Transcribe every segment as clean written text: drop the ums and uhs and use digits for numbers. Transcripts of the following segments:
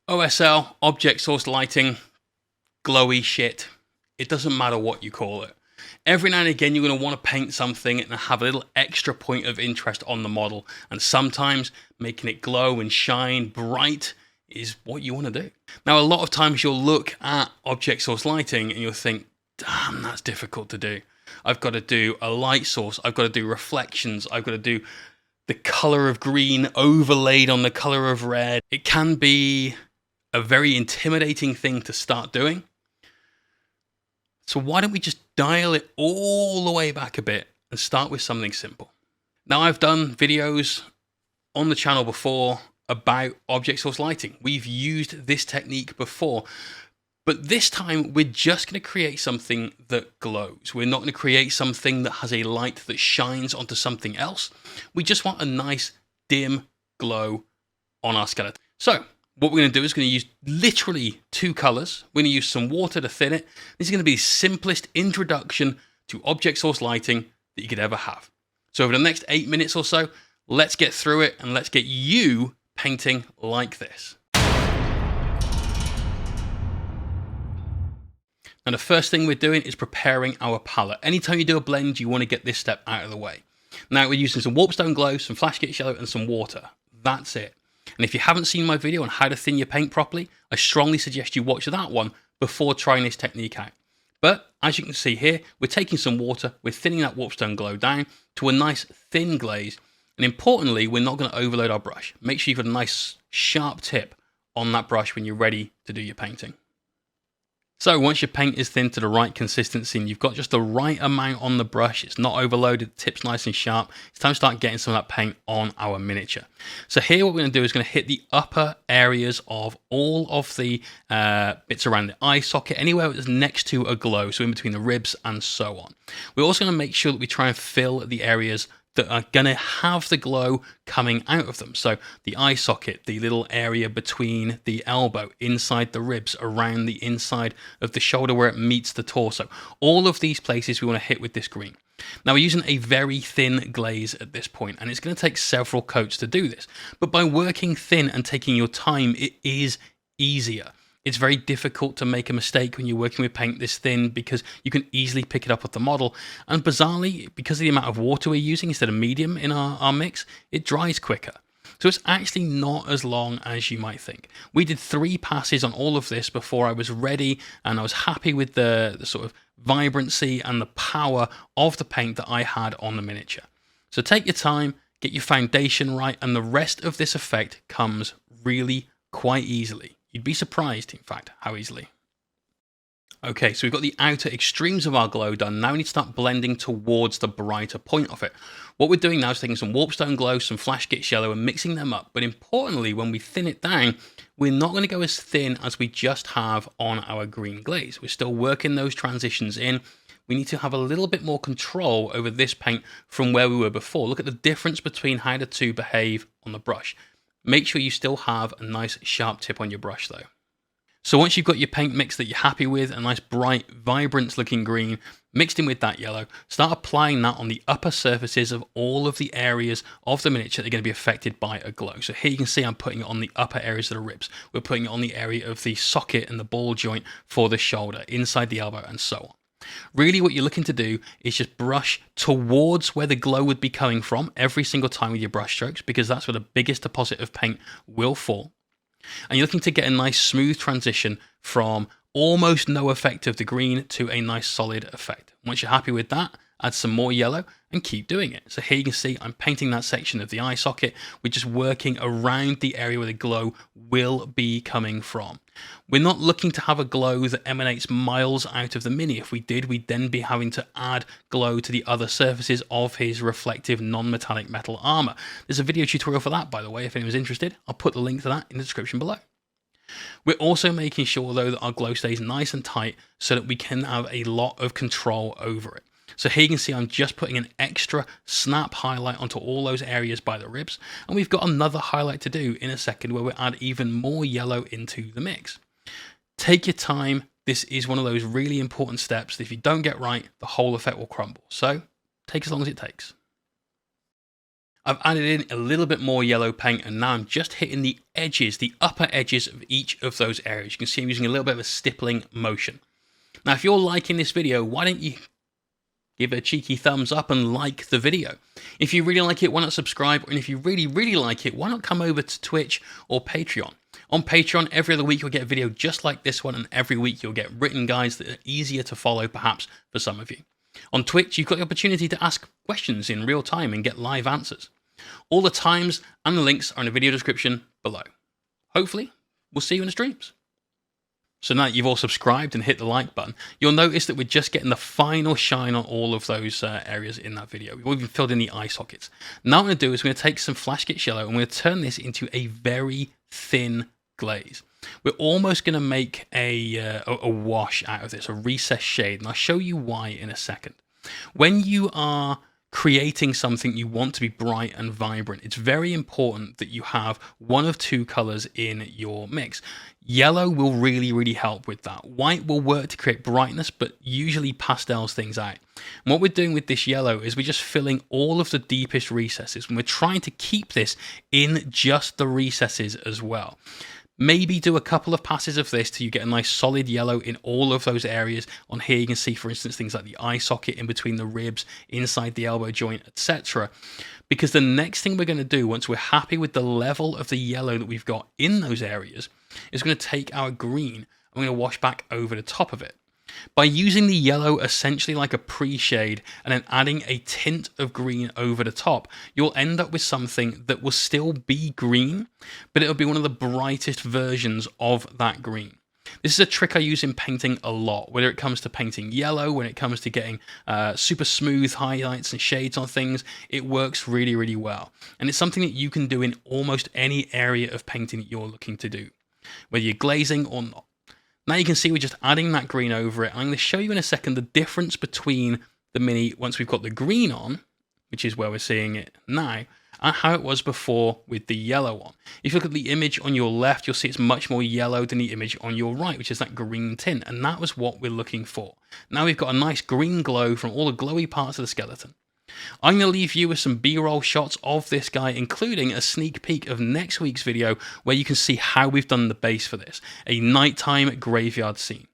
OSL, object source lighting, glowy shit. It doesn't matter what you call it. Every now and again, you're going to want to paint something and have a little extra point of interest on the model. And sometimes making it glow and shine bright is what you want to do. Now, a lot of times you'll look at object source lighting and you'll think, damn, that's difficult to do. I've got to do a light source. I've got to do reflections. I've got to do the color of green overlaid on the color of red. It can be a very intimidating thing to start doing. So why don't we just dial it all the way back a bit and start with something simple. Now, I've done videos on the channel before about object source lighting. We've used this technique before, but this time we're just going to create something that glows. We're not going to create something that has a light that shines onto something else. We just want a nice dim glow on our skeleton. So what we're going to do is going to use literally two colors. We're going to use some water to thin it. This is going to be the simplest introduction to object source lighting that you could ever have. So over the next 8 minutes or so, let's get through it and let's get you painting like this. Now, the first thing we're doing is preparing our palette. Anytime you do a blend, you want to get this step out of the way. Now, we're using some Warpstone Glow, some Flash Git Yellow, and some water. That's it. And if you haven't seen my video on how to thin your paint properly, I strongly suggest you watch that one before trying this technique out. But as you can see here, we're taking some water, we're thinning that Warpstone Glow down to a nice thin glaze. And importantly, we're not going to overload our brush. Make sure you've got a nice sharp tip on that brush when you're ready to do your painting. So once your paint is thin to the right consistency and you've got just the right amount on the brush, it's not overloaded, the tip's nice and sharp, it's time to start getting some of that paint on our miniature. So here what we're going to do is going to hit the upper areas of all of the bits around the eye socket, anywhere that's next to a glow, so in between the ribs and so on. We're also going to make sure that we try and fill the areas that are going to have the glow coming out of them. So the eye socket, the little area between the elbow, inside the ribs, around the inside of the shoulder where it meets the torso. All of these places we want to hit with this green. Now, we're using a very thin glaze at this point, and it's going to take several coats to do this. But by working thin and taking your time, it is easier. It's very difficult to make a mistake when you're working with paint this thin because you can easily pick it up off the model. And bizarrely, because of the amount of water we're using instead of medium in our mix, it dries quicker. So it's actually not as long as you might think. We did 3 passes on all of this before I was ready and I was happy with the sort of vibrancy and the power of the paint that I had on the miniature. So take your time, get your foundation right, and the rest of this effect comes really quite easily. You'd be surprised, in fact, how easily. Okay, so we've got the outer extremes of our glow done. Now we need to start blending towards the brighter point of it. What we're doing now is taking some Warpstone Glow, some Flash Git Yellow, and mixing them up. But importantly, when we thin it down, we're not going to go as thin as we just have on our green glaze. We're still working those transitions in. We need to have a little bit more control over this paint from where we were before. Look at the difference between how the two behave on the brush. Make sure you still have a nice sharp tip on your brush though. So once you've got your paint mix that you're happy with, a nice bright, vibrant looking green, mixed in with that yellow, start applying that on the upper surfaces of all of the areas of the miniature that are going to be affected by a glow. So here you can see I'm putting it on the upper areas of the ribs. We're putting it on the area of the socket and the ball joint for the shoulder, inside the elbow and so on. Really what you're looking to do is just brush towards where the glow would be coming from every single time with your brush strokes, because that's where the biggest deposit of paint will fall. And you're looking to get a nice smooth transition from almost no effect of the green to a nice solid effect. Once you're happy with that, add some more yellow and keep doing it. So here you can see I'm painting that section of the eye socket. We're just working around the area where the glow will be coming from. We're not looking to have a glow that emanates miles out of the mini. If we did, we'd then be having to add glow to the other surfaces of his reflective non-metallic metal armor. There's a video tutorial for that, by the way, if anyone's interested. I'll put the link to that in the description below. We're also making sure, though, that our glow stays nice and tight so that we can have a lot of control over it. So here you can see I'm just putting an extra snap highlight onto all those areas by the ribs. And we've got another highlight to do in a second where we'll add even more yellow into the mix. Take your time. This is one of those really important steps that if you don't get right, the whole effect will crumble. So take as long as it takes. I've added in a little bit more yellow paint, and now I'm just hitting the edges, the upper edges of each of those areas. You can see I'm using a little bit of a stippling motion. Now, if you're liking this video, why don't you give it a cheeky thumbs up and like the video? If you really like it, why not subscribe? And if you really, really like it, why not come over to Twitch or Patreon? On Patreon, every other week you'll get a video just like this one, and every week you'll get written guides that are easier to follow, perhaps, for some of you. On Twitch, you've got the opportunity to ask questions in real time and get live answers. All the times and the links are in the video description below. Hopefully, we'll see you in the streams. So now that you've all subscribed and hit the like button, you'll notice that we're just getting the final shine on all of those areas in that video. We've even filled in the eye sockets. Now what I'm going to do is we're going to take some Flash Gitch Yellow and we're going to turn this into a very thin glaze. We're almost going to make a wash out of this, a recessed shade, and I'll show you why in a second. When you are creating something you want to be bright and vibrant, it's very important that you have one of two colors in your mix. Yellow will really, really help with that. White will work to create brightness, but usually pastels things out. And what we're doing with this yellow is we're just filling all of the deepest recesses, and we're trying to keep this in just the recesses as well. Maybe do a couple of passes of this till you get a nice solid yellow in all of those areas. On here you can see, for instance, things like the eye socket, in between the ribs, inside the elbow joint, etc. Because the next thing we're going to do, once we're happy with the level of the yellow that we've got in those areas, is we're going to take our green and we're going to wash back over the top of it. By using the yellow essentially like a pre-shade and then adding a tint of green over the top, you'll end up with something that will still be green, but it'll be one of the brightest versions of that green. This is a trick I use in painting a lot, whether it comes to painting yellow, when it comes to getting super smooth highlights and shades on things. It works really, really well. And it's something that you can do in almost any area of painting that you're looking to do, whether you're glazing or not. Now you can see we're just adding that green over it. I'm going to show you in a second the difference between the Mini once we've got the green on, which is where we're seeing it now, and how it was before with the yellow on. If you look at the image on your left, you'll see it's much more yellow than the image on your right, which is that green tint, and that was what we're looking for. Now we've got a nice green glow from all the glowy parts of the skeleton. I'm going to leave you with some B-roll shots of this guy, including a sneak peek of next week's video where you can see how we've done the base for this, a nighttime graveyard scene.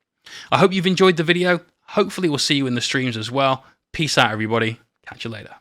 I hope you've enjoyed the video. Hopefully we'll see you in the streams as well. Peace out, everybody. Catch you later.